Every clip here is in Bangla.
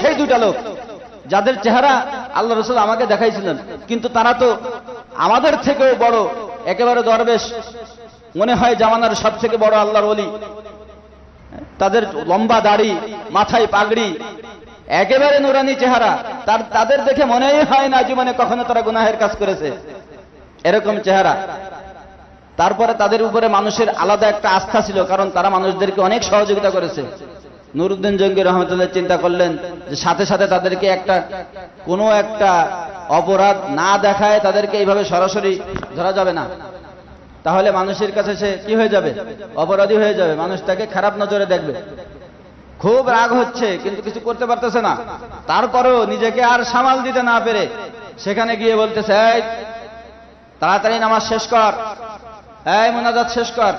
সেই দুটা লোক যাদের চেহারা আল্লাহ রাসূল আমাকে দেখাইছিলেন, কিন্তু তারা তো আমাদের থেকেও বড়, একেবারে দরবেশ, মনে হয় জামানার সব থেকে বড় আল্লাহর ওলি। তাদের লম্বা দাড়ি, মাথায় পাগড়ি, একেবারে নুরানি চেহারা, তাদের দেখে মনেই হয় না জীবনে কখনো তারা গুনাহের কাজ করেছে, এরকম চেহারা। তারপরে তাদের উপরে মানুষের আলাদা একটা আস্থা ছিল, কারণ তারা মানুষদেরকে অনেক সহযোগিতা করেছে। নুরউদ্দিন জঙ্গি রহমতুল্লাহ চিন্তা করলেন যে সাথে সাথে তাদেরকে কোনো একটা অপরাধ না দেখায় তাদেরকে এইভাবে সরাসরি ধরা যাবে না, তাহলে মানুষের কাছে সে কি হয়ে যাবে? অপরাধী হয়ে যাবে, মানুষ তাকে খারাপ নজরে দেখবে। খুব রাগ হচ্ছে, কিন্তু কিছু করতে পারতেছে না। তারপরেও নিজেকে আর সামাল দিতে না পেরে সেখানে গিয়ে বলতেছে, এই তাড়াতাড়ি নামাজ শেষ কর, এই মুনাজাত শেষ কর।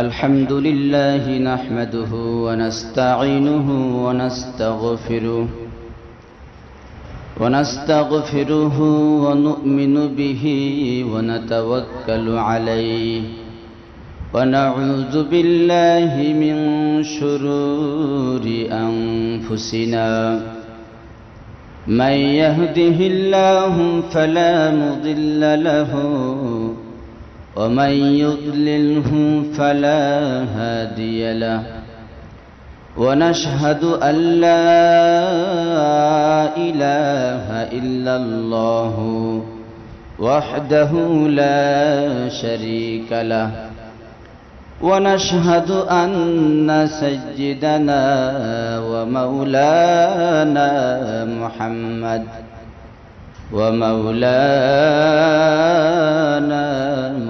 আলহামদুলিল্লাহ নাহমাদুহু ওয়া নাস্তাঈনুহু ওয়া নাস্তাগফিরুহু ونستغفره ونؤمن به ونتوكل عليه ونعوذ بالله من شرور أنفسنا من يهده الله فلا مضل له ومن يضلله فلا هادي له ونشهد أن لا إله إلا الله وحده لا شريك له ونشهد أن سيدنا ومولانا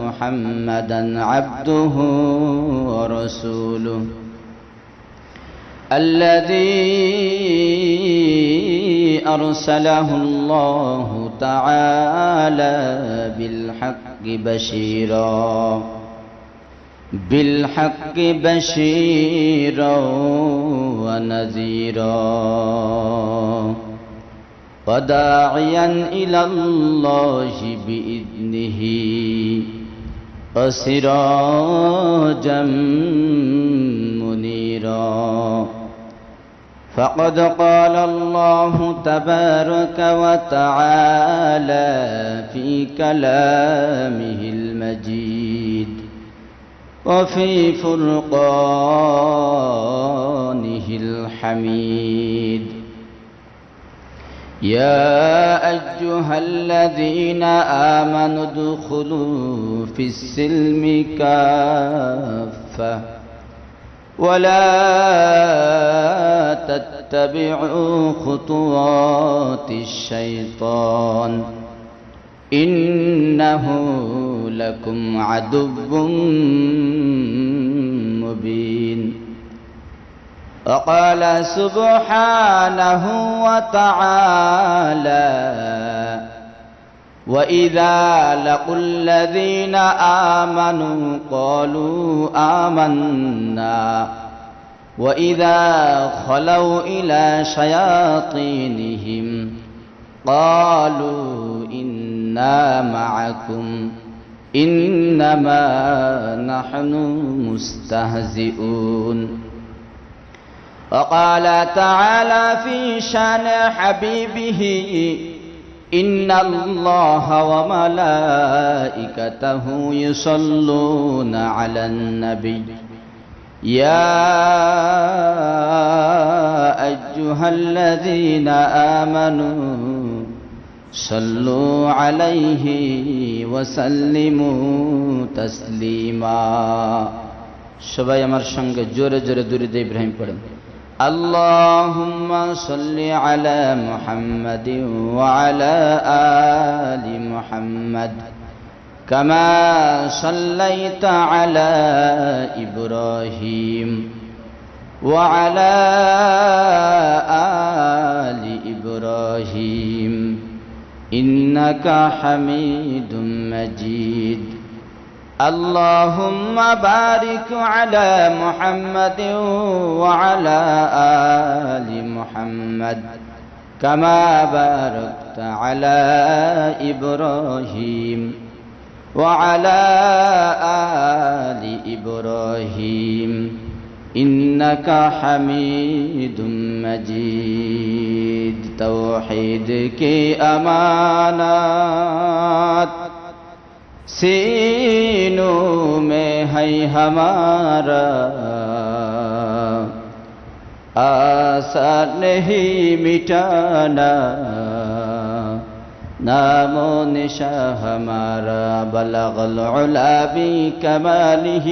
محمدا عبده ورسوله الذي أرسله الله تعالى بالحق بشيرا ونذيرا وداعيا إلى الله بإذنه وسراجا منيرا فقد قال الله تبارك وتعالى في كلامه المجيد وفي فرقانه الحميد يا أيها الذين آمنوا ادخلوا في السلم كافة ولا تتبعوا خطوات الشيطان إنه لكم عدو مبين وقال سبحانه وتعالى وإذا لقوا الذين آمنوا قالوا آمنا وإذا خلوا إلى شياطينهم قالوا إنا معكم إنما نحن مستهزئون وقال تعالى في شان حبيبه إن الله وملائكته يصلون على النبي يا أيها الذين آمنوا صلوا عليه وسلموا تسليما সবাই আমার সঙ্গে জোরে জোরে দুরূদ ইব্রাহিম পড়েন اللهم صل على محمد وعلى آل محمد كما صليت على إبراهيم وعلى آل إبراهيم إنك حميد مجيد اللهم بارك على محمد وعلى آل محمد كما باركت على إبراهيم وعلى آل إبراهيم إنك حميد مجيد توحید کی امانات سینوں میں ہے ہمارا آسان نہیں مٹانا نام و نشاں ہمارا بلغ العلا بکمالہ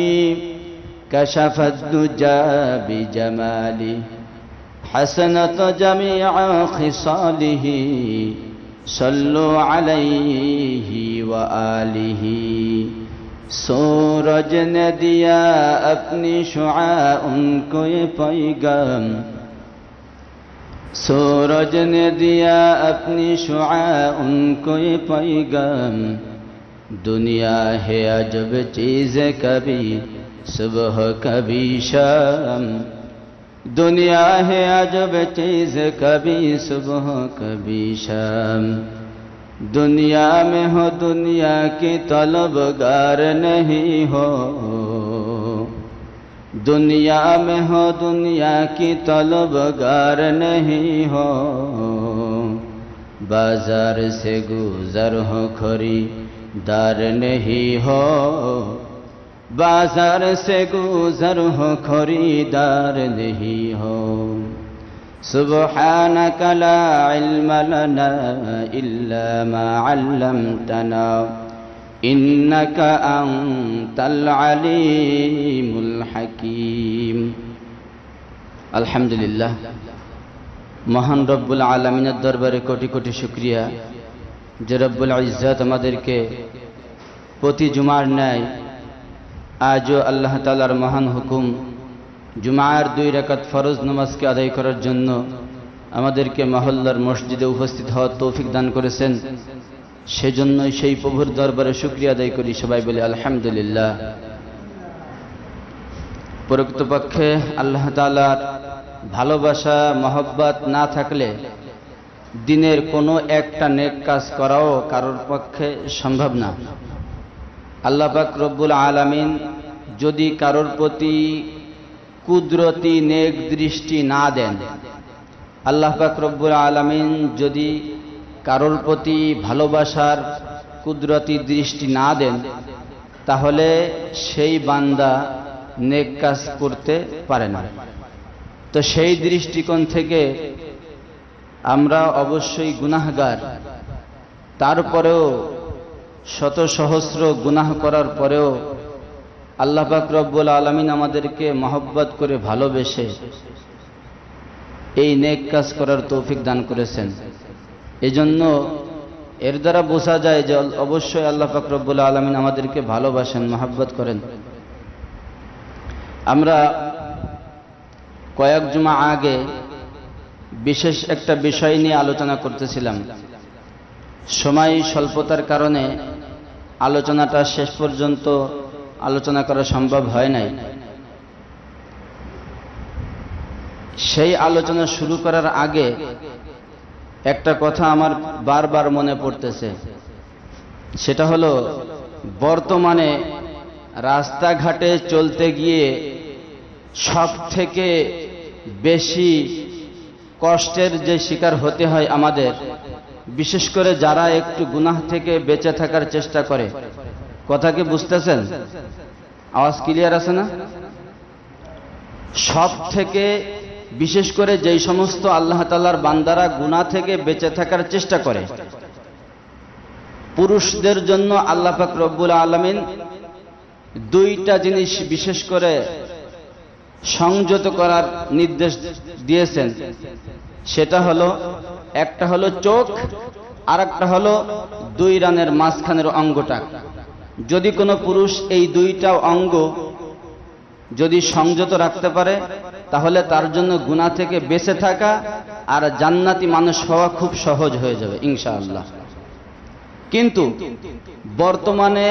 کشف الدجى بجماله حسنت جميع خصاله صلوا عليه وآله सूरज ने दिया अपनी शुआ उनको ये पैगाम सूरज ने दिया अपनी शुआ उनको ये पैगाम दुनिया है अजब चीज़ कभी सुबह कभी शाम दुनिया है अजब चीज़ कभी सुबह कभी शाम दुनिया में हो दुनिया की तलबगार नहीं हो दुनिया में हो दुनिया की तलबगार नहीं हो बाजार से गुजर हो खरीदार नहीं हो बाजार से गुजर हो खरीदार नहीं हो सुब्हानक ला इल्म लना इल्ला मा अल्लमतना इन्नक अंतल अलीमुल हकीम अल्हम्दुलिल्लाह महान रब्बुल आलमीনের দরবারে কোটি কোটি শুকরিয়া যে রব্বুল ইজ্জত আমাদেরকে প্রতি জুমার ন্যায় আজও আল্লাহ তাআলার মহান হুকুম জুমার 2 রাকাত ফরজ নামাজকে আদায় করার জন্য আমাদেরকে মহল্লার মসজিদে উপস্থিত হওয়ার তৌফিক দান করেছেন সেজন্যই সেই প্রভুর দরবারে শুকরিয়া আদায় করি সবাই বলি আলহামদুলিল্লাহ প্রকৃতপক্ষে আল্লাহ তাআলার ভালোবাসা মহব্বত না থাকলে দিনের কোনো একটা নেক কাজ করাও কারোর পক্ষে সম্ভব না আল্লাহ পাক রব্বুল আলামিন যদি কারোর প্রতি কুদরতি নেক দৃষ্টি না দেন আল্লাহ পাক রব্বুল আলামিন যদি কারোর প্রতি ভালোবাসার কুদরতি দৃষ্টি না দেন তাহলে সেই বান্দা নেক কাজ করতে পারে না তো সেই দৃষ্টিকোণ থেকে আমরা অবশ্যই গুনাহগার তারপরেও শত সহস্র গুনাহ করার পরেও আল্লাহ পাক রব্বুল আলামিন আমাদেরকে মহব্বত করে ভালোবেসে এই নেক কাজ করার তৌফিক দান করেছেন এজন্য এর দ্বারা বোঝা যায় যে অবশ্যই আল্লাহ পাক রব্বুল আলামিন আমাদেরকে ভালোবাসেন মহব্বত করেন আমরা কয়েক জুমা আগে বিশেষ একটা বিষয় নিয়ে আলোচনা করতেছিলাম সময় স্বল্পতার কারণে আলোচনাটা শেষ পর্যন্ত আলোচনা করা সম্ভব হয় নাই সেই আলোচনা শুরু করার আগে একটা কথা আমার বারবার মনে পড়তেছে সেটা হলো বর্তমানে রাস্তাঘাটে চলতে গিয়ে সব থেকে বেশি কষ্টের যে শিকার হতে হয় আমাদের বিশেষ করে যারা একটু গুনাহ থেকে বেঁচে থাকার চেষ্টা করে কথা কি বুঝতেছেন আওয়াজ ক্লিয়ার আছে না সব থেকে বিশেষ করে যেই সমস্ত আল্লাহ তাআলার বান্দারা গুনাহ থেকে বেঁচে থাকার চেষ্টা করে পুরুষদের জন্য আল্লাহ পাক রব্বুল আলামিন দুইটা জিনিস বিশেষ করে সংযত করার নির্দেশ দিয়েছেন সেটা হলো একটা হলো চোখ আর একটা হলো 2 রানের মাঝখানের অঙ্গটা যদি কোনো পুরুষ এই দুইটা অঙ্গ যদি সংযত রাখতে পারে তাহলে তার জন্য গুনাহ থেকে বেঁচে থাকা আর জান্নাতি মানুষ হওয়া খুব সহজ হয়ে যাবে ইনশাআল্লাহ কিন্তু বর্তমানে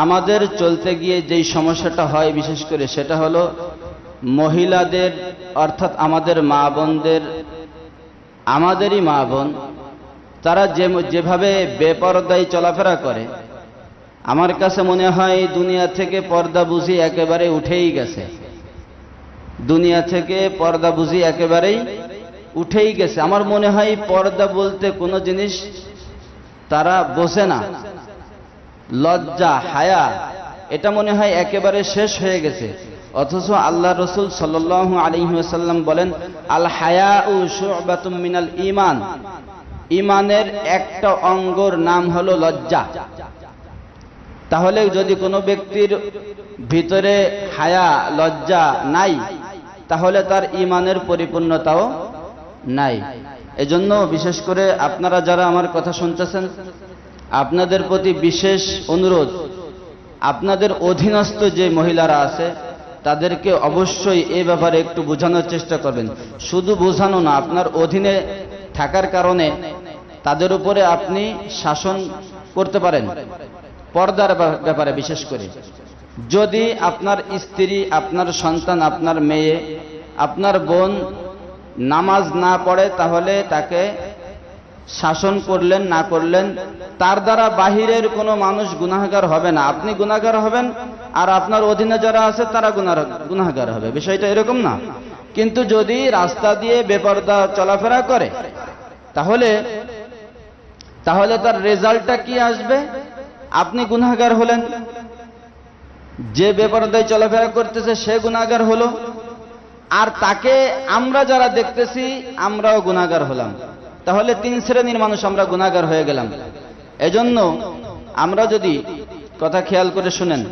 আমাদের চলতে গিয়ে যেই সমস্যাটা হয় বিশেষ করে সেটা হলো মহিলাদের অর্থাৎ আমাদের মা বোনদের আমাদেরই মা বোন তারা যেভাবে বেপরদায় চলাফেরা করে আমার কাছে মনে হয় দুনিয়া থেকে পর্দা বুঝি একেবারে উঠেই গেছে। দুনিয়া থেকে পর্দা বুঝি একেবারেই উঠেই গেছে। আমার মনে হয় পর্দা বলতে কোনো জিনিস তারা বোঝে না। লজ্জা, হায়া, এটা মনে হয় একেবারে শেষ হয়ে গেছে। অথচ আল্লাহ রসুল সাল্লাল্লাহু আলাইহি ওয়াসাল্লাম বলেন, আল হায়াউ শু'বাতুম মিনাল ঈমান, ঈমানের একটা অঙ্গর নাম হলো লজ্জা। তাহলে যদি কোনো ব্যক্তির ভিতরে হায়া, লজ্জা নাই, তাহলে তার ঈমানের পরিপূর্ণতাও নাই। এজন্য বিশেষ করে আপনারা যারা আমার কথা শুনতেছেন, আপনাদের প্রতি বিশেষ অনুরোধ, আপনাদের অধীনস্থ যে মহিলারা আছে তাদেরকে অবশ্যই এই ব্যাপারে একটু বোঝানোর চেষ্টা করবেন। শুধু বোঝানো না, আপনার অধীনে থাকার কারণে তাদের উপরে আপনি শাসন করতে পারেন। পর্দার ব্যাপারে বিশেষ করে যদি আপনার স্ত্রী, আপনার সন্তান, আপনার মেয়ে, আপনার বোন নামাজ না পড়ে, তাহলে তাকে শাসন করলেন না করলেন, তার দ্বারা বাহিরের কোনো মানুষ গুনাহগার হবে না, আপনি গুনাহগার হবেন, আর আপনার অধীনে যারা আছে তারা গুনাহগার হবে। বিষয়টা এরকম না। কিন্তু যদি রাস্তা দিয়ে বেপরদা চলাফেরা করে, তাহলে তার রেজাল্টটা কি আসবে? আপনি গুনাহগার হলেন, যে বেপরদায় চলাফেরা করতেছে সে গুনাহগার হলো, আর তাকে আমরা যারা দেখতেছি আমরাও গুনাহগার হলাম। তাহলে তিন শ্রেণীর মানুষ আমরা গুনাহগার হয়ে গেলাম। এজন্য আমরা যদি, কথা খেয়াল করে শুনেন,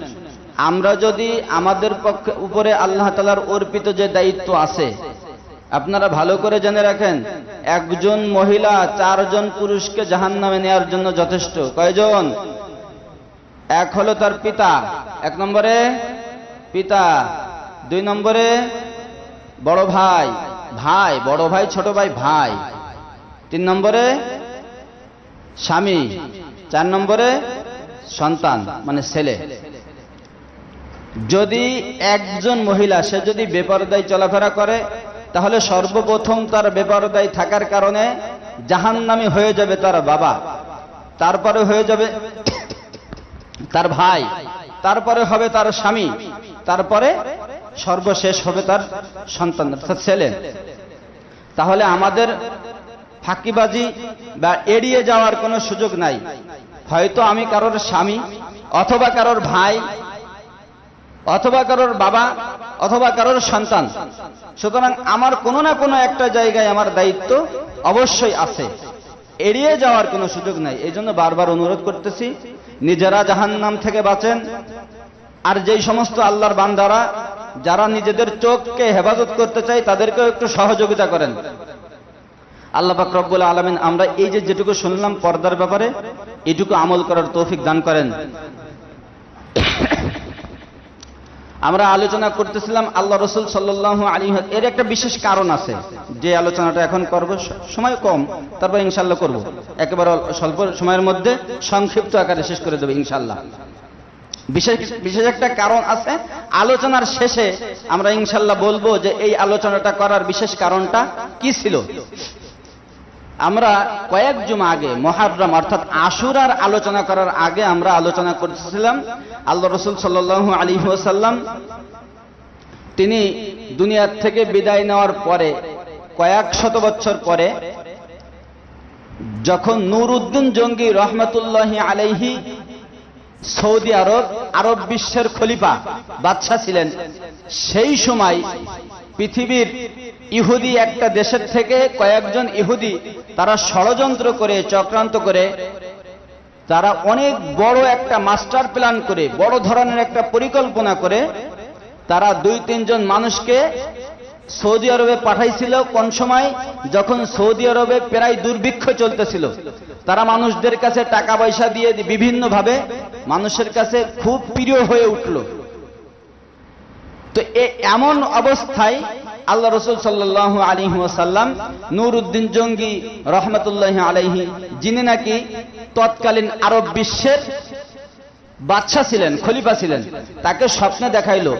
আমরা যদি আমাদের পক্ষে উপরে আল্লাহ তাআলার অর্পিত যে দায়িত্ব আছে, আপনারা ভালো করে জেনে রাখেন, একজন মহিলা 4 জন পুরুষকে জাহান্নামে নেওয়ার জন্য যথেষ্ট। কয়জন? এক হলো তার পিতা, 1 নম্বরে পিতা, 2 নম্বরে বড় ভাই, বড় ভাই, ছোট ভাই, ভাই, 3 নম্বরে স্বামী, 4 নম্বরে সন্তান মানে ছেলে। যদি একজন মহিলা সে যদি বেপরদায় চলাফেরা করে, তাহলে সর্বপ্রথম তার বেপরদায় থাকার কারণে জাহান্নামী হয়ে যাবে তার বাবা, তারপরে হয়ে যাবে তার ভাই, তারপরে হবে তার স্বামী, তারপরে সর্বশেষ হবে তার সন্তান অর্থাৎ ছেলে। তাহলে আমাদের ফাঁকিবাজি বা এড়িয়ে যাওয়ার কোনো সুযোগ নাই। হয়তো আমি কারোর স্বামী, অথবা কারোর ভাই, অথবা কারোর বাবা, অথবা কারোর সন্তান। সুতরাং আমার কোনো না কোনো একটা জায়গায় আমার দায়িত্ব অবশ্যই আছে, এড়িয়ে যাওয়ার কোনো সুযোগ নাই। এই জন্য বারবার অনুরোধ করতেছি, নিজেরা জাহান্নাম থেকে বাঁচেন, আর যেই সমস্ত আল্লাহর বান্দারা যারা নিজেদের চোখকে হেফাজত করতে চায় তাদেরকেও একটু সহযোগিতা করেন। আল্লাহ পাক রব্বুল আলামিন আমরা এই যেটুকু শুনলাম পর্দার ব্যাপারে, এটুকু আমল করার তৌফিক দান করেন। আমরা আলোচনা করতেছিলাম আল্লাহ রসুল সাল্লাল্লাহু আলাইহি ওয়াসাল্লাম, এর একটা বিশেষ কারণ আছে যে আলোচনাটা এখন করব, সময় কম, তারপর ইনশাআল্লাহ করব, একেবারে স্বল্প সময়ের মধ্যে সংক্ষিপ্ত আকারে শেষ করে দেব ইনশাআল্লাহ। বিশেষ একটা কারণ আছে, আলোচনার শেষে আমরা ইনশাআল্লাহ বলবো যে এই আলোচনাটা করার বিশেষ কারণটা কি ছিল। আমরা কয়েক জুমা আগে মুহররম অর্থাৎ আশুরার আলোচনা করার আগে আমরা আলোচনা করতেছিলাম আল্লাহ রাসূল সাল্লাল্লাহু আলাইহি ওয়াসাল্লাম তিনি দুনিয়া থেকে বিদায় নেওয়ার পরে কয়েক শত বছর পরে যখন নুরউদ্দিন জঙ্গি রহমাতুল্লাহি আলাইহি সৌদি আরব বিশ্বের খলিফা বাদশা ছিলেন, সেই সময় পৃথিবীর ইহুদি একটা দেশের থেকে কয়েকজন ইহুদি তারা ষড়যন্ত্র করে, চক্রান্ত করে, তারা অনেক বড় একটা মাস্টার প্ল্যান করে, বড় ধরনের একটা পরিকল্পনা করে তারা 2-3 জন মানুষকে সৌদি আরবে পাঠাইছিল। কোন সময়? যখন সৌদি আরবে প্রায় দুর্ভিক্ষ চলতেছিল। তারা মানুষদের কাছে টাকা পয়সা দিয়ে বিভিন্নভাবে মানুষের কাছে খুব প্রিয় হয়ে উঠল। তো এমন অবস্থায় আল্লাহ রাসূল সাল্লাল্লাহু আলাইহি ওয়াসাল্লাম নুরউদ্দিন জঙ্গি রহমাতুল্লাহি আলাইহি, যিনি নাকি তৎকালীন আরব বিশ্বের বাদশা ছিলেন, খলিফা ছিলেন, তাকে স্বপ্নে দেখাইলো।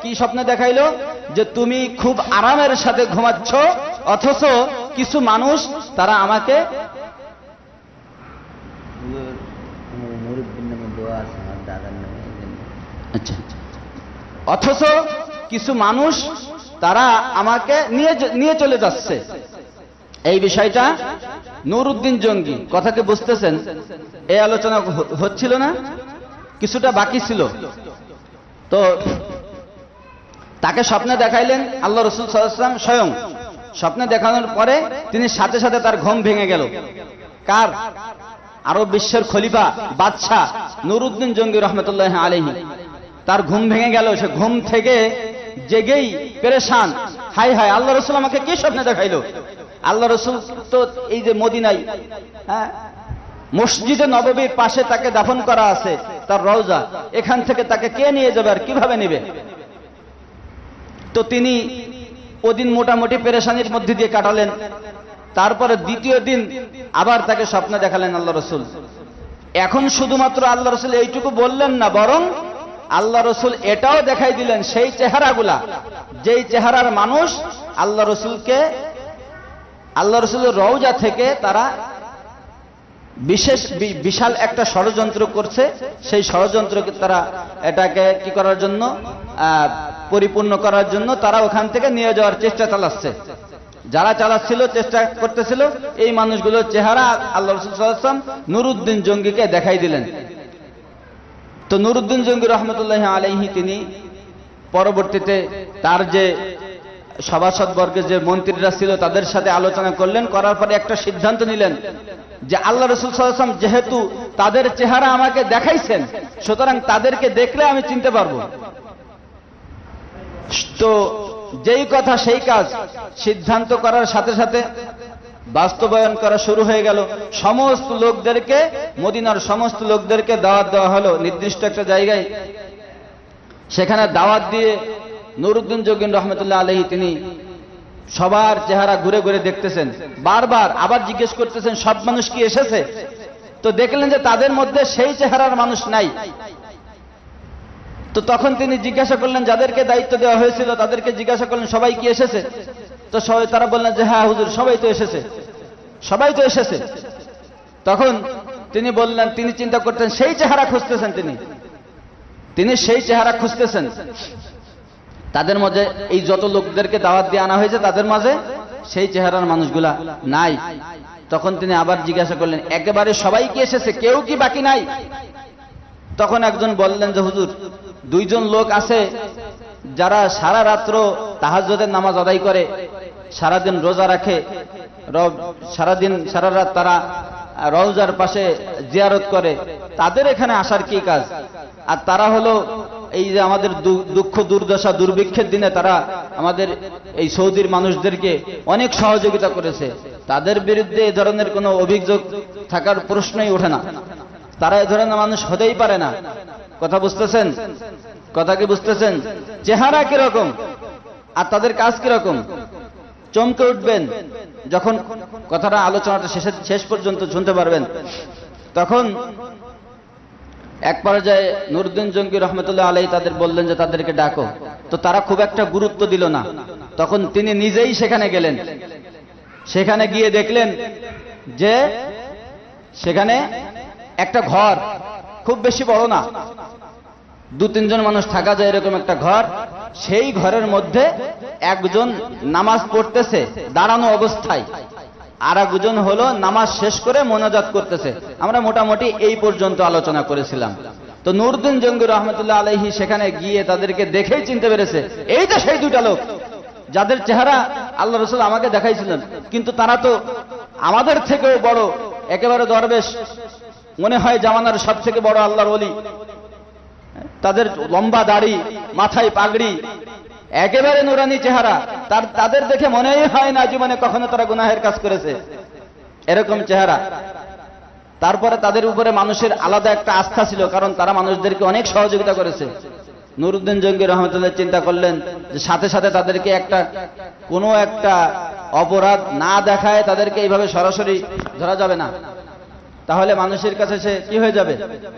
কি স্বপ্নে দেখাইলো? যে তুমি খুব আরামের সাথে ঘুমাচ্ছ, অথচ কিছু মানুষ তারা আমাকে আচ্ছা, অথচ কিছু মানুষ তারা আমাকে নিয়ে চলে যাচ্ছে। এই বিষয়টা নুরউদ্দিন জঙ্গি, কথাকে বুঝতেছেন? এই আলোচনা হচ্ছিল না, কিছুটা বাকি ছিল। তো তাকে স্বপ্নে দেখাইলেন আল্লাহ রাসূল সাল্লাল্লাহু আলাইহি ওয়াসাল্লাম স্বয়ং। স্বপ্নে দেখানোর পরে তিনি সাথে সাথে তার ঘুম ভেঙে গেল। কার? আরব বিশ্বের খলিফা বাদশাহ নুরউদ্দিন জঙ্গি রহমতুল্লাহ আলাইহি। তার ঘুম ভেঙে গেল। সে ঘুম থেকে জেগেই পেরেশান, হাই হাই, আল্লাহ রাসূল আমাকে কি স্বপ্নে দেখাইলো? আল্লাহ রাসূল তো এই যে মদিনায়, হ্যাঁ, মসজিদে নববীর পাশে তাকে দাফন করা আছে, তার রওজা, এখান থেকে তাকে কে নিয়ে যাবে আর কিভাবে নেবে? তো তিনি ওদিন মোটামুটি পেরেশানির মধ্যে দিয়ে কাটালেন। তারপরে দ্বিতীয় দিন আবার তাকে স্বপ্নে দেখালেন আল্লাহ রাসূল। এখন শুধুমাত্র আল্লাহ রাসূল এইটুকু বললেন না, বরং আল্লাহ রাসূল এটাও দেখাই দিলেন সেই চেহারাগুলা, যেই চেহারার মানুষ আল্লাহ রাসূলের রওজা থেকে তারা বিশাল একটা ষড়যন্ত্র করছে। সেই ষড়যন্ত্রকে তারা এটাকে কি করার জন্য, পরিপূর্ণ করার জন্য তারা ওখান থেকে নিয়ে যাওয়ার চেষ্টা চালাচ্ছে। যারা চালাচ্ছিল, চেষ্টা করতেছিল, এই মানুষগুলোর চেহারা আল্লাহ রাসূল সাল্লাল্লাহু আলাইহি ওয়াসাল্লাম নুরউদ্দিন জঙ্গিকে দেখাই দিলেন। তো নুরউদ্দিন জঙ্গি রহমতুল্লাহ আলাইহি তিনি পরবর্তীতে তার যে সভাসদবর্গের যে মন্ত্রীরা ছিল তাদের সাথে আলোচনা করলেন। করার পরে একটা সিদ্ধান্ত নিলেন যে আল্লাহ রাসূল সাল্লাল্লাহু আলাইহি ওয়াসাল্লাম যেহেতু তাদের চেহারা আমাকে দেখাইছেন, সুতরাং তাদেরকে দেখলে আমি চিনতে পারবো। তো যেই কথা সেই কাজ, সিদ্ধান্ত করার সাথে সাথে বাস্তবায়ন করা শুরু হয়ে গেল। সমস্ত লোকদেরকে, মদিনার সমস্ত লোকদেরকে দাওয়াত দেওয়া হলো নির্দিষ্ট একটা জায়গায়। সেখানে দাওয়াত দিয়ে নুরউদ্দিন জঙ্গি রহমতুল্লাহ আলাইহি তিনি সবার চেহারা ঘুরে ঘুরে দেখতেছেন, বারবার আবার জিজ্ঞেস করতেছেন সব মানুষ কি এসেছে? তো দেখলেন যে তাদের মধ্যে সেই চেহারার মানুষ নাই। তো তখন তিনি জিজ্ঞাসা করলেন, যাদেরকে দায়িত্ব দেওয়া হয়েছিল তাদেরকে জিজ্ঞাসা করলেন সবাই কি এসেছে? তো সবাই, তারা বললেন যে হ্যাঁ হুজুর, সবাই তো এসেছে, সবাই তো এসেছে। তখন তিনি বললেন, তিনি চিন্তা করতেন সেই চেহারা খুঁজতেছেন, তিনি সেই চেহারা খুঁজতেছেন। তাদের মাঝে এই যত লোকদেরকে দাওয়াত দিয়ে আনা হয়েছে তাদের মাঝে সেই চেহারার মানুষগুলা নাই। তখন তিনি আবার জিজ্ঞাসা করলেন, একেবারে সবাই কি এসেছে, কেউ কি বাকি নাই? তখন একজন বললেন যে হুজুর, দুইজন লোক আছে যারা সারা রাত্র তাহাজ্জুদের নামাজ আদায় করে, সারাদিন রোজা রাখে, সারা রাত তারা রওজার পাশে জিয়ারত করে, তাদের এখানে আসার কি কাজ? আর তারা হলো এই যে আমাদের দুঃখ দুর্দশা দুর্ভিক্ষের দিনে তারা আমাদের এই সৌদির মানুষদেরকে অনেক সহযোগিতা করেছে। তাদের বিরুদ্ধে এ ধরনের কোনো অভিযোগ থাকার প্রশ্নই ওঠে না। তারা এ ধরনের মানুষ হতেই পারে না। কথা বুঝতেছেন? কথা কি বুঝতেছেন? চেহারা কিরকম আর তাদের কাজ কিরকম, চমকে উঠবেন যখন কথাটা, আলোচনাটা শেষ পর্যন্ত শুনতে পারবেন। তখন এক পর্যায়ে নুরউদ্দিন জঙ্গি রহমতুল্লাহ আলাইহি তাদের বললেন যে তাদেরকে ডাকো। তো তারা খুব একটা গুরুত্ব দিল না। তখন তিনি নিজেই সেখানে গেলেন। সেখানে গিয়ে দেখলেন যে সেখানে একটা ঘর, খুব বেশি বড় না, 2-3 জন মানুষ থাকা যায় এরকম একটা ঘর। সেই ঘরের মধ্যে একজন নামাজ পড়তেছে দাঁড়ানো অবস্থায়, আর একজন হলো নামাজ শেষ করে মোনাজাত করতেছে। আমরা মোটামুটি এই পর্যন্ত আলোচনা করেছিলাম। তো নুরউদ্দিন জঙ্গি রহমতুল্লাহ আলাইহি সেখানে গিয়ে তাদেরকে দেখেই চিনতে পেরেছে, এই তো সেই দুইটা লোক যাদের চেহারা আল্লাহ রাসূল আমাকে দেখাইছিলেন। কিন্তু তারা তো আমাদের থেকেও বড়, একেবারে দরবেশ, মনে হয় জামানার সব থেকে বড় আল্লাহর ওলি। তাদের লম্বা দাড়ি, মাথায় পাগড়ি, একেবারে নুরানি চেহারা। তাদের দেখে মনেই হয় না জীবনে কখনো তারা গুনাহের কাজ করেছে, এরকম চেহারা। তারপরে তাদের উপরে মানুষের আলাদা একটা আস্থা ছিল, কারণ তারা মানুষদেরকে অনেক সহযোগিতা করেছে। নুরউদ্দিন জঙ্গি রহমতুল্লাহ চিন্তা করলেন যে সাথে সাথে তাদেরকে কোনো একটা অপরাধ না দেখায় তাদেরকে এইভাবে সরাসরি ধরা যাবে না, তাহলে মানুষের কাছে সে কি হয়ে যাবে,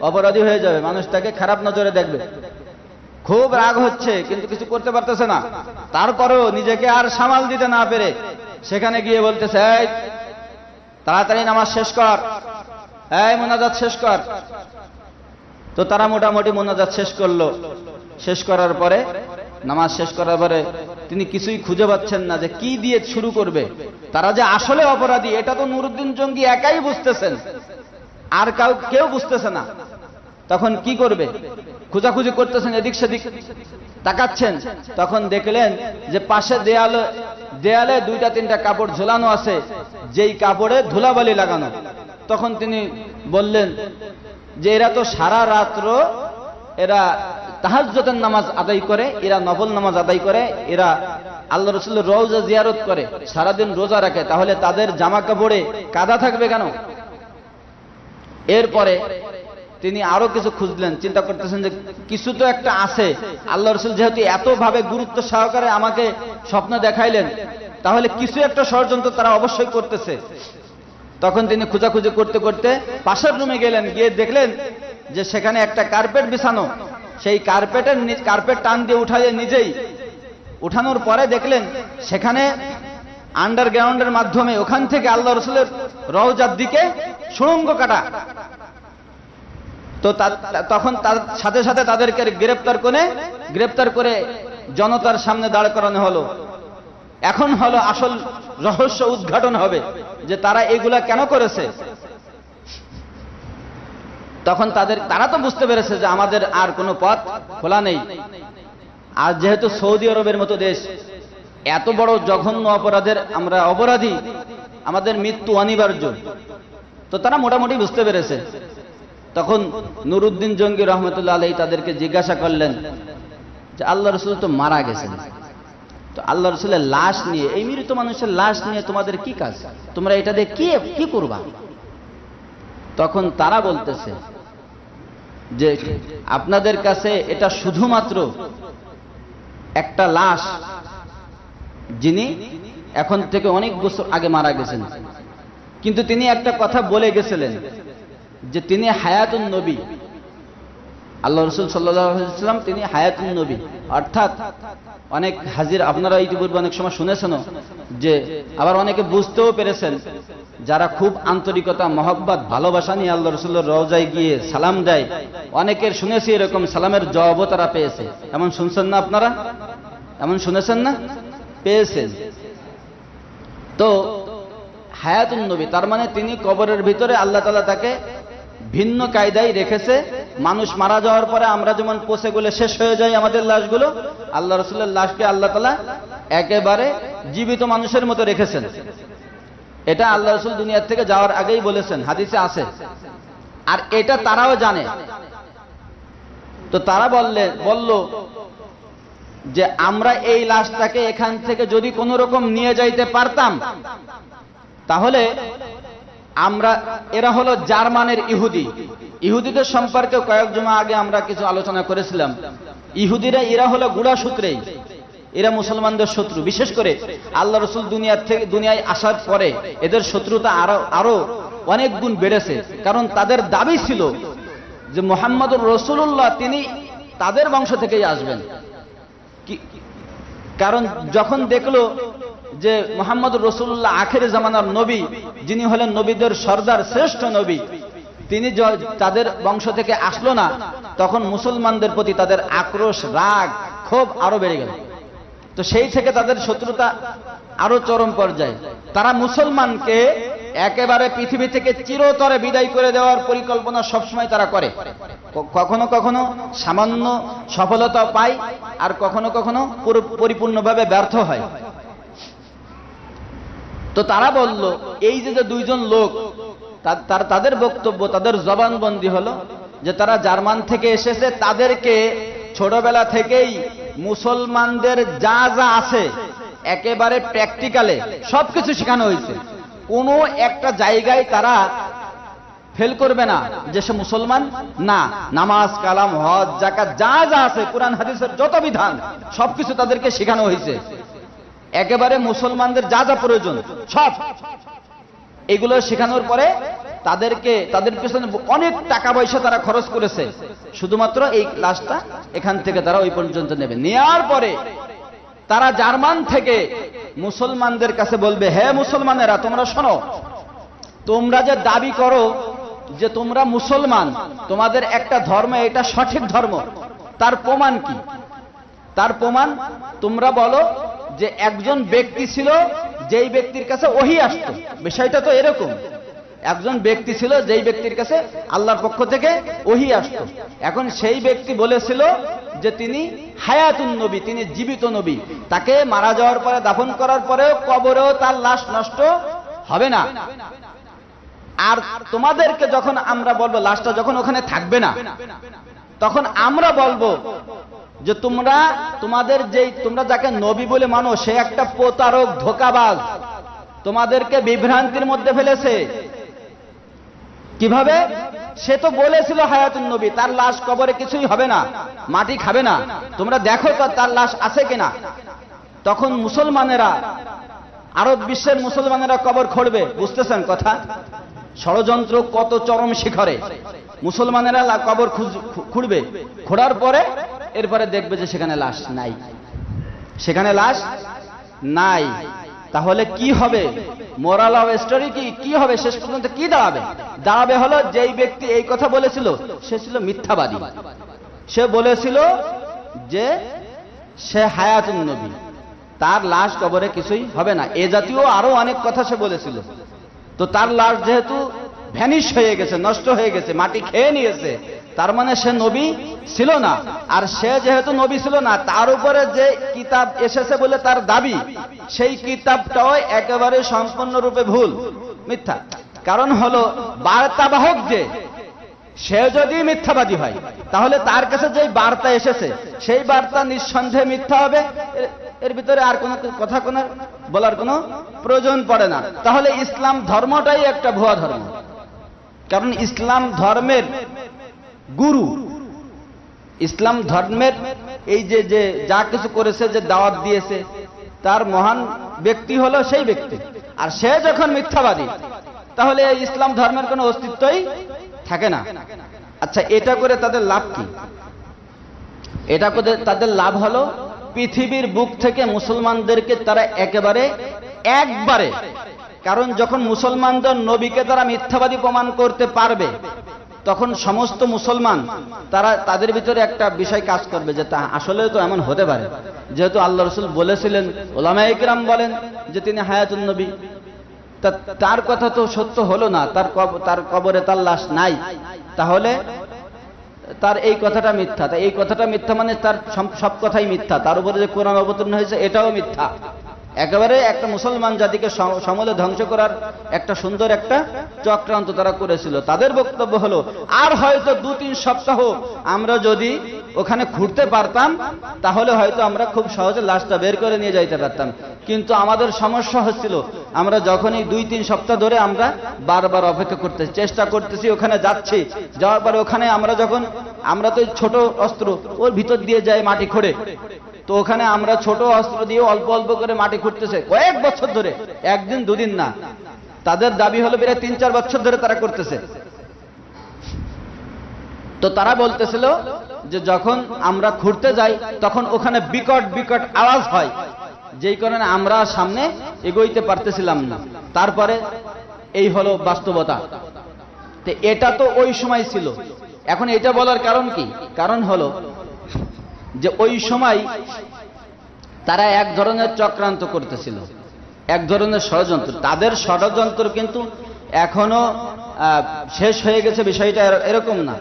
অপরাধী হয়ে যাবে, মানুষ তাকে খারাপ নজরে দেখবে। খুব রাগ হচ্ছে কিন্তু কিছু করতে পারতেছে না। তারপরেও নিজেকে আর সামাল দিতে না পেরে সেখানে গিয়ে বলতেছে, এই তাড়াতাড়ি নামাজ শেষ কর, এই মোনাজাত শেষ কর। তো তারা মোটামুটি মোনাজাত শেষ করলো। শেষ করার পরে, নামাজ শেষ করার পরে তিনি কিছুই খুঁজে পাচ্ছেন না যে কি দিয়ে শুরু করবে। তারা যে আসলে অপরাধী এটা তো নুরুদ্দিন জঙ্গি একাই বুঝতেছেন, আর কেউ বুঝতেছে না। তখন কি করবে, খোঁজাখুঁজি করতেছেন, এদিক সেদিক তাকাচ্ছেন। তখন দেখলেন যে পাশে দেয়ালে 2-3টা কাপড় ঝোলানো আছে, যেই কাপড়ে ধুলাবালি লাগানো। তখন তিনি বললেন যে এরা তো সারা রাত্র এরা তাহাজ্জুদের নামাজ আদায় করে, এরা নফল নামাজ আদায় করে, এরা আল্লাহ রাসূলের রওজা জিয়ারত করে, সারাদিন রোজা রাখে, তাহলে তাদের জামা কাপড়ে কাদা থাকবে কেন? এরপরে তিনি আরো কিছু খুঁজলেন, চিন্তা করতেছেন যে কিছু তো একটা আছে। আল্লাহ রাসূল যেহেতু এতভাবে গুরুত্ব সহকারে আমাকে স্বপ্ন দেখাইলেন, তাহলে কিছু একটা ষড়যন্ত্র তারা অবশ্যই করতেছে। তখন তিনি খোঁজাখুঁজি করতে করতে পাশের রুমে গেলেন, গিয়ে দেখলেন যে সেখানে একটা কার্পেট বিছানো। সেই কার্পেট টান দিয়ে উঠাইয়ে নিজেই উঠানোর পরে দেখলেন সেখানে আন্ডারগ্রাউন্ডের মাধ্যমে ওখান থেকে আল্লাহ রাসূলের রওজার দিকে সুড়ঙ্গ কাটা। তো তখন তার সাথে সাথে তাদেরকে গ্রেপ্তার করে জনতার সামনে দাঁড় করানো হলো। এখন হলো আসল রহস্য উদ্ঘাটন হবে যে তারা এগুলা কেন করেছে। তখন তারা তো বুঝতে পেরেছে যে আমাদের আর কোনো পথ খোলা নেই। আর যেহেতু সৌদি আরবের মতো দেশ, এত বড় জঘন্য অপরাধের আমরা অপরাধী, আমাদের মৃত্যু অনিবার্য। তো তারা মোটামুটি বুঝতে পেরেছে। তখন নুরুদ্দিন জঙ্গি রহমতুল্লাহ আলাইহি তাদেরকে জিজ্ঞাসা করলেন যে আল্লাহ রাসূল তো মারা গেছেন, তো আল্লাহ রাসূলের লাশ নিয়ে, এই মৃত মানুষের লাশ নিয়ে তোমাদের কি কাজ, তোমরা এটা দিয়ে কি করবা? তখন তারা বলতেছে যে আপনাদের কাছে এটা শুধুমাত্র একটা লাশ, যিনি এখন থেকে অনেক বছর আগে মারা গেছেন, কিন্তু তিনি একটা কথা বলে গেছিলেন যে তিনি হায়াতুন নবী। আল্লাহ রাসূল সাল্লাল্লাহু আলাইহি ওয়াসাল্লাম তিনি হায়াতুন নবী, অর্থাৎ অনেক হাজির, আপনারা ইতিপূর্বে অনেক সময় শুনেছেন, যে আবার অনেকে বুঝতেও পেরেছেন, যারা খুব আন্তরিকতা, মহব্বত, ভালোবাসা নিয়ে আল্লাহ রাসূলের রওজায় গিয়ে সালাম দেয়, অনেকের শুনেছি এরকম সালামের জবাবও তারা পেয়েছে। এমন শুনছেন না আপনারা? এমন শুনেছেন না? পেয়েছেন। তো হায়াতুন নবী তার মানে তিনি কবরের ভিতরে আল্লাহ তাআলা তাকে ভিন্ন কায়দায় রেখেছে। মানুষ মারা যাওয়ার পরে আমরা যেমন পচে গলে শেষ হয়ে যায় আমাদের লাশগুলো, আল্লাহ রাসূলের লাশকে আল্লাহ তাআলা একেবারে জীবিত মানুষের মতো রেখেছেন। এটা আল্লাহ রাসূল দুনিয়ার থেকে যাওয়ার আগেই বলেছেন, হাদিসে আছে। আর এটা তারাও জানে। তো তারা বলল যে আমরা এই লাশটাকে এখান থেকে যদি কোনো রকম নিয়ে যাইতে পারতাম, তাহলে এরা হলো জার্মানের ইহুদিদের সম্পর্কে কয়েক জমা আগে আমরা কিছু আলোচনা করেছিলাম। এরা হলো গুড়া সূত্রেই, এরা মুসলমানদের শত্রু। বিশেষ করে আল্লাহ রাসূল দুনিয়ায় আসার পরে এদের শত্রুতা আরো অনেক গুণ বেড়েছে। কারণ তাদের দাবি ছিল যে মুহাম্মদুর রাসূলুল্লাহ তিনি তাদের বংশ থেকেই আসবেন। কারণ যখন দেখলো যে মুহাম্মদুর রাসূলুল্লাহ আখিরে জামানার নবী, যিনি হলেন নবীদের সর্দার, শ্রেষ্ঠ নবী, তিনি তাদের বংশ থেকে আসলো না, তখন মুসলমানদের প্রতি তাদের আক্রোশ, রাগ, ক্ষোভ আরো বেড়ে গেল। তো সেই থেকে তাদের শত্রুতা আরো চরম পর্যায়ে। তারা মুসলমানকে একেবারে পৃথিবী থেকে চিরতরে বিদায় করে দেওয়ার পরিকল্পনা সবসময় তারা করে। কখনো কখনো সামান্য সফলতা পায়, আর কখনো কখনো পরিপূর্ণভাবে ব্যর্থ হয়। তো তারা বলল, এই যে দুইজন লোক, তাদের বক্তব্য, তাদের জবানবন্দি হলো যে তারা জার্মান থেকে এসেছে, তাদেরকে ছোটবেলা থেকেই মুসলমানদের যা যা আছে একেবারে প্র্যাকটিক্যালে সবকিছু শেখানো হয়েছে। কোনো একটা জায়গায় তারা ফেল করবে না যে সে মুসলমান না। নামাজ, কালাম, হজ, যাকাত যা যা আছে, কোরআন হাদিসের যত বিধান সবকিছু তাদেরকে শেখানো হয়েছে। একেবারে মুসলমানদের যা যা প্রয়োজন সব এগুলো শেখানোর পরে তাদের পিছনে অনেক টাকা পয়সা তারা খরচ করেছে, শুধুমাত্র এই লাশটা এখান থেকে তারা ওই পর্যন্ত নেবে। নেয়ার পরে তারা জার্মান থেকে মুসলমানদের কাছে বলবে, হে মুসলমানেরা, তোমরা শোনো, তোমরা যে দাবি করো যে তোমরা মুসলমান, তোমাদের একটা ধর্ম, এটা সঠিক ধর্ম, তার প্রমাণ কি? তার প্রমাণ তোমরা বলো যে একজন ব্যক্তি ছিল যেই ব্যক্তির কাছে ওহী আসতো। বিষয়টা তো এরকম, একজন ব্যক্তি ছিল যেই ব্যক্তির কাছে আল্লাহর পক্ষ থেকে ওহী আসতো। এখন সেই ব্যক্তি বলেছিল যে তিনি হায়াতুন নবী, তিনি জীবিত নবী, তাকে মারা যাওয়ার পরে দাফন করার পরেও কবরেও তার লাশ নষ্ট হবে না। আর তোমাদেরকে যখন আমরা বলবো লাশটা যখন ওখানে থাকবে না, তখন আমরা বলবো যে তোমরা যাকে নবী বলে মানো সে একটা প্রতারক, ধোঁকাবাজ, তোমাদেরকে বিভ্রান্তির মধ্যে ফেলেছে। কিভাবে? সে তো বলেছিল হায়াতুন নবী, তার লাশ কবরে কিছুই হবে না, মাটি খাবে না, তোমরা দেখো তো তার লাশ আছে কিনা। তখন মুসলমানেরা, আরব বিশ্বের মুসলমানেরা কবর খোঁড়বে। বুঝতেছেন কথা? ষড়যন্ত্র কত চরম শিখরে। মুসলমানেরা কবর খুঁড়বে, খোঁড়ার পরে এরপরে দেখবে যে সেখানে লাশ নাই, সেখানে লাশ নাই। তাহলে কি হবে? মোরাল অফ স্টোরি কি হবে? শেষ পর্যন্ত কি দাঁড়াবে? দাঁড়াবে হলো যেই ব্যক্তি এই কথা বলেছিল সে ছিল মিথ্যাবাদী। সে বলেছিল যে সে হায়াতুন নবী, তার লাশ কবরে কিছুই হবে না, এ জাতীয় আরো অনেক কথা সে বলেছিল। তো তার লাশ যেহেতু ভ্যানিশ হয়ে গেছে, নষ্ট হয়ে গেছে, মাটি খেয়ে নিয়েছে, তার মানে সে নবী ছিল না। আর সে যেহেতু নবী ছিল না, তার উপরে যে কিতাব এসেছে বলে তার দাবি, সেই কিতাবটাও একেবারে সম্পূর্ণরূপে ভুল, মিথ্যা। কারণ হলো বার্তাবাহক যে, সে যদি মিথ্যাবাদী হয় তাহলে তার কাছে যে বার্তা এসেছে সেই বার্তা নিঃসন্দেহে মিথ্যা হবে। এর ভিতরে আর কোনো কথা বলার কোনো প্রয়োজন পড়ে না। তাহলে ইসলাম ধর্মটাই একটা ভুয়া ধর্ম। কারণ ইসলাম ধর্মের গুরু, ইসলাম ধর্মের এই যে যা কিছু করেছে, যে দাওয়াত দিয়েছে, তার মহান ব্যক্তি হলো সেই ব্যক্তি। আর সে যখন মিথ্যাবাদী তাহলে ইসলাম ধর্মের কোনো অস্তিত্বই থাকে না। আচ্ছা, এটা করে তাদের লাভ কি? এটা করে তাদের লাভ হলো পৃথিবীর বুক থেকে মুসলমানদেরকে তারা একবারে, কারণ যখন মুসলমানদের নবীকে তারা মিথ্যাবাদী প্রমাণ করতে পারবে, তখন সমস্ত মুসলমান তাদের ভিতরে একটা বিষয় কাজ করবে যে তা আসলে তো এমন হতে পারে, যেহেতু আল্লাহ রাসূল বলেছিলেন, উলামায়ে কিরাম বলেন যে তিনি হায়াতুন নবী, তার কথা তো সত্য হলো না, তার কবরে তার লাশ নাই, তাহলে তার এই কথাটা মিথ্যা। তাই এই কথাটা মিথ্যা মানে তার সব কথাই মিথ্যা। তার উপরে যে কোরআন অবতীর্ণ হয়েছে এটাও মিথ্যা। একেবারে একটা মুসলমান জাতিকে সমূলে ধ্বংস করার একটা সুন্দর একটা চক্রান্ত তারা করেছিল। তাদের বক্তব্য হলো, আর হয়তো 2-3 সপ্তাহ আমরা যদি ওখানে ঘুরতে পারতাম তাহলে হয়তো আমরা খুব সহজে লাশটা বের করে নিয়ে যাইতে পারতাম। কিন্তু আমাদের সমস্যা হচ্ছিল, আমরা যখনই 2-3 সপ্তাহ ধরে আমরা বারবার অপেক্ষা করতে চেষ্টা করতেছি, ওখানে যাচ্ছি, যাওয়ার পরে ওখানে আমরা তো ছোট অস্ত্র ওর ভিতর দিয়ে যাই মাটি খোঁড়ে, তো ওখানে আমরা ছোট অস্ত্র দিয়ে অল্প অল্প করে মাটি খুঁড়তেছে কয়েক বছর ধরে, 1 দিন 2 দিন না। তাদের দাবি হলো প্রায় 3-4 বছর ধরে তারা করতেছে। তো তারা বলতেছিল যে যখন আমরা খুঁড়তে যাই তখন ওখানে বিকট আওয়াজ হয়, যেই কারণে আমরা সামনে এগোইতে পারতেছিলাম না। তারপরে এই হলো বাস্তবতা। তো এটা তো ওই সময় ছিল। এখন এটা বলার কারণ কি? কারণ হলো যে ওই সময় তারা এক ধরনের চক্রান্ত করতেছিল, এক ধরনের ষড়যন্ত্র। তাদের ষড়যন্ত্র কিন্তু এখনো শেষ হয়ে গেছে, বিষয়টা এরকম না।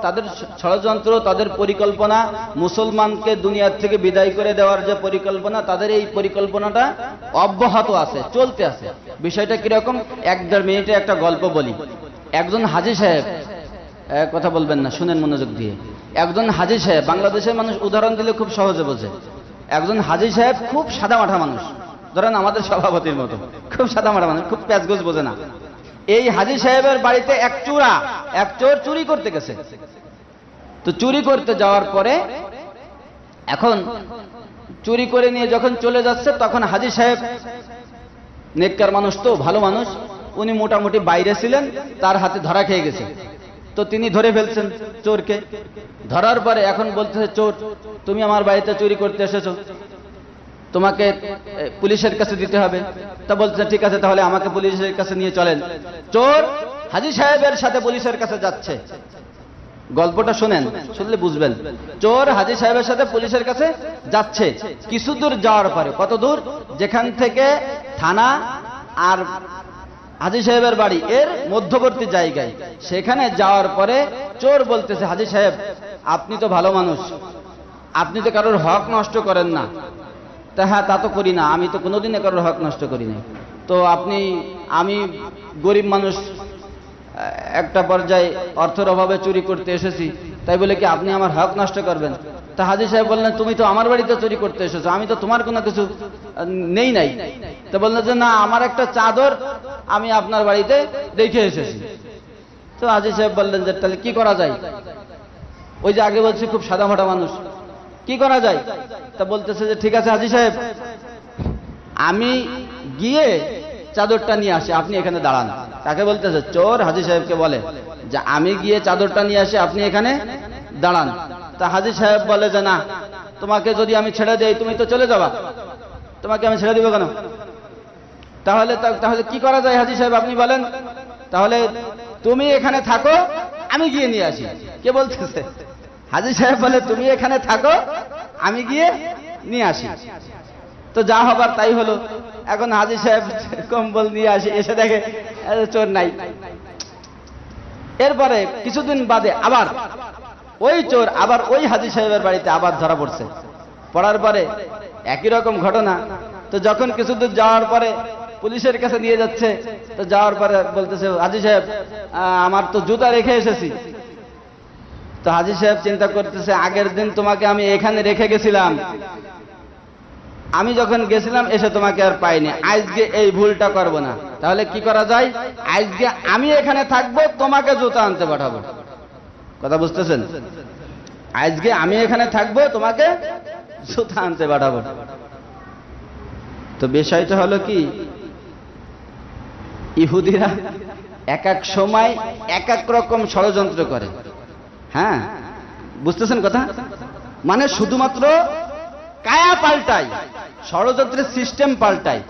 তাদের ষড়যন্ত্র, তাদের পরিকল্পনা, মুসলমানকে দুনিয়ার থেকে বিদায় করে দেওয়ার যে পরিকল্পনা, তাদের এই পরিকল্পনাটা অব্যাহত আছে, চলতে আছে। বিষয়টা কিরকম? 1-1.5 মিনিটে একটা গল্প বলি। একজন হাজী সাহেব, কথা বলবেন না, শুনেন মনোযোগ দিয়ে। একজন হাজী সাহেব, বাংলাদেশের মানুষ উদাহরণ দিলে খুব সহজে বোঝে। একজন হাজী সাহেব খুব সাদামাঠা মানুষ, ধরেন আমাদের সভাপতির মতো, খুব সাদামাঠা মানুষ, খুব প্যাচগোজ বোঝে না। এই হাজী সাহেবের বাড়িতে এক চোর চুরি করতে গেছে। তো চুরি করতে যাওয়ার পরে এখন চুরি করে নিয়ে যখন চলে যাচ্ছে, তখন হাজী সাহেব নেককার মানুষ, তো ভালো মানুষ, উনি মোটামুটি বাইরে ছিলেন, তার হাতে ধরা খেয়ে গেছে। তো তিনি ধরে ফেলছেন চোরকে। ধরার পরে এখন বলতেছে, চোর তুমি আমার বাড়িতে চুরি করতে এসেছো, তোমাকে পুলিশের কাছে দিতে হবে। তা বলছে ঠিক আছে, তাহলে আমাকে পুলিশের কাছে নিয়ে চলেন। চোর হাজী সাহেবের সাথে পুলিশের কাছে যাচ্ছে। গল্পটা শোনেন, শুনলে বুঝবেন। চোর হাজী সাহেবের সাথে পুলিশের কাছে যাচ্ছে, কিছু দূর যাওয়ার পরে, কত দূর, যেখান থেকে থানা আর হাজী সাহেবের বাড়ি এর মধ্যবর্তী জায়গায়, সেখানে যাওয়ার পরে চোর বলতেছে, হাজী সাহেব আপনি তো ভালো মানুষ, আপনি তো কারোর হক নষ্ট করেন না। তা হ্যাঁ, তা তো করি না, আমি তো কোনোদিনে কারোর হক নষ্ট করি না। তো আমি গরিব মানুষ, একটা পর্যায়ে অর্থের অভাবে চুরি করতে এসেছি, তাই বলে কি আপনি আমার হক নষ্ট করবেন? তা হাজী সাহেব বললেন, তুমি তো আমার বাড়িতে চুরি করতে এসেছো, আমি তো তোমার কোনো কিছু নাই। তো বললেন যে না, আমার একটা চাদর আমি আপনার বাড়িতে রেখে এসেছি। তো হাজী সাহেব বললেন যে তাহলে কি করা যায়? ওই যে আগে বলছি খুব সাদামাটা মানুষ, কি করা যায়? তা বলতেছে যে ঠিক আছে হাজী সাহেব, আমি গিয়ে চাদরটা নিয়ে আসি, আপনি এখানে দাঁড়ান। তাকে বলতেছে, চোর হাজী সাহেবকে বলে যে আমি গিয়ে চাদরটা নিয়ে আসি, আপনি এখানে দাঁড়ান। তা হাজী সাহেব বলে যে না, তোমাকে যদি আমি ছেড়ে দেই তুমি তো চলে যাবা, তোমাকে আমি ছেড়ে দিব কেন? তাহলে কি করা যায় হাজী সাহেব আপনি বলেন? তাহলে তুমি এখানে থাকো, আমি গিয়ে নিয়ে আসি। কে বলতেছে? হাজী সাহেব বলে তুমি এখানে থাকো, আমি গিয়ে নিয়ে আসি। তো যা হবার তাই হলো। এখন হাজী সাহেব কম্বল নিয়ে এসে দেখে চোর নাই। এরপরে কিছুদিন বাদে আবার ওই চোর আবার ওই হাজী সাহেবের বাড়িতে আবার ধরা পড়ছে। পড়ার পরে একই রকম ঘটনা। তো যখন কিছুদূর যাওয়ার পরে পুলিশের কাছে নিয়ে যাচ্ছে, তো যাওয়ার পরে বলতেছে, হাজী সাহেব আমার তো জুতা রেখে এসেছি। তো হাজী সাহেব চিন্তা করতেছে, আগের দিন তোমাকে আমি এখানে রেখে গেছিলাম, আমি যখন গেছিলাম এসে তোমাকে আর পাইনি, আজকে এই ভুলটা করব না। তাহলে কি করা যায়? আজকে আমি এখানে থাকবো, তোমাকে জুতা আনতে পাঠাবো। কথা বুঝতেছেন? আজকে আমি এখানে থাকবো, তোমাকে জুতা আনতে পাঠাবো। তো বিষয়টা হলো কি, ইহুদিরা এক এক সময় এক এক রকম ষড়যন্ত্র করে। হ্যাঁ, বুঝতেছেন কথা? মানে শুধুমাত্র কায়া পাল্টায়, ষড়যন্ত্রের সিস্টেম পাল্টায়,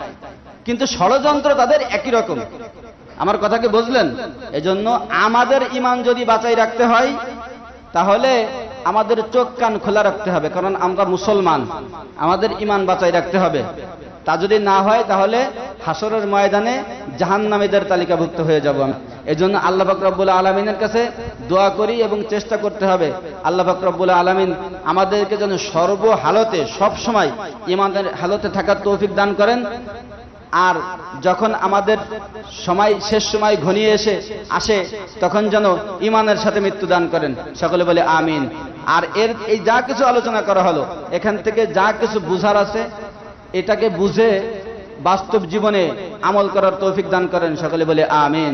কিন্তু ষড়যন্ত্র তাদের একই রকম। আমার কথাকে বুঝলেন? এজন্য আমাদের ঈমান যদি বাঁচাই রাখতে হয়, তাহলে আমাদের চোখ কান খোলা রাখতে হবে, কারণ আমরা মুসলমান, আমাদের ঈমান বাঁচাই রাখতে হবে। তা যদি না হয় তাহলে হাসরের ময়দানে জাহান্নামীদের তালিকাভুক্ত হয়ে যাব আমি। এজন্য আল্লাহ পাক রব্বুল আলামিনের কাছে দোয়া করি এবং চেষ্টা করতে হবে, আল্লাহ পাক রব্বুল আলামিন আমাদেরকে যেন সর্ব হালতে সব সময় ঈমানের হালতে থাকার তৌফিক দান করেন। আর যখন আমাদের সময় শেষ সময় ঘনিয়ে আসে তখন যেন ঈমানের সাথে মৃত্যু দান করেন। সকলে বলে আমিন। আর এই যা কিছু আলোচনা করা হলো, এখান থেকে যা কিছু বুঝার আছে এটাকে বুঝে বাস্তব জীবনে আমল করার তৌফিক দান করেন। সকলে বলে আমিন।